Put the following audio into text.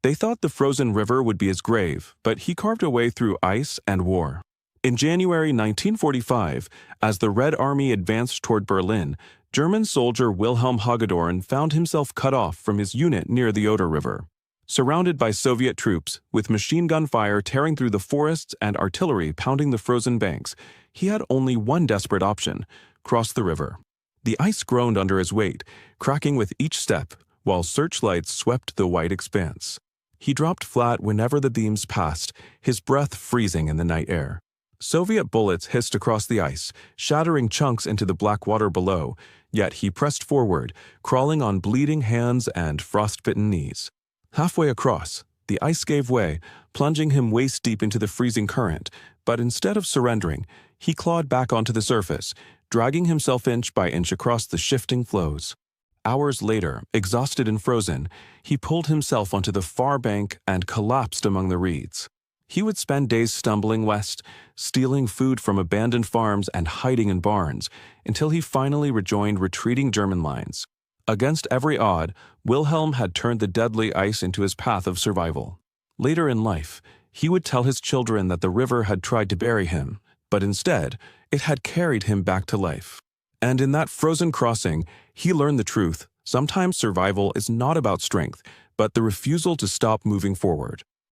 They thought the frozen river would be his grave, but he carved a way through ice and war. In January 1945, as the Red Army advanced toward Berlin, German soldier Wilhelm Hagedorn found himself cut off from his unit near the Oder River. Surrounded by Soviet troops, with machine gun fire tearing through the forests and artillery pounding the frozen banks, he had only one desperate option: cross the river. The ice groaned under his weight, cracking with each step, while searchlights swept the white expanse. He dropped flat whenever the beams passed, his breath freezing in the night air. Soviet bullets hissed across the ice, shattering chunks into the black water below, yet he pressed forward, crawling on bleeding hands and frostbitten knees. Halfway across, the ice gave way, plunging him waist-deep into the freezing current, but instead of surrendering, he clawed back onto the surface, dragging himself inch by inch across the shifting floes. Hours later, exhausted and frozen, he pulled himself onto the far bank and collapsed among the reeds. He would spend days stumbling west, stealing food from abandoned farms and hiding in barns, until he finally rejoined retreating German lines. Against every odd, Wilhelm had turned the deadly ice into his path of survival. Later in life, he would tell his children that the river had tried to bury him, but instead, it had carried him back to life. And in that frozen crossing, he learned the truth: sometimes survival is not about strength, but the refusal to stop moving forward.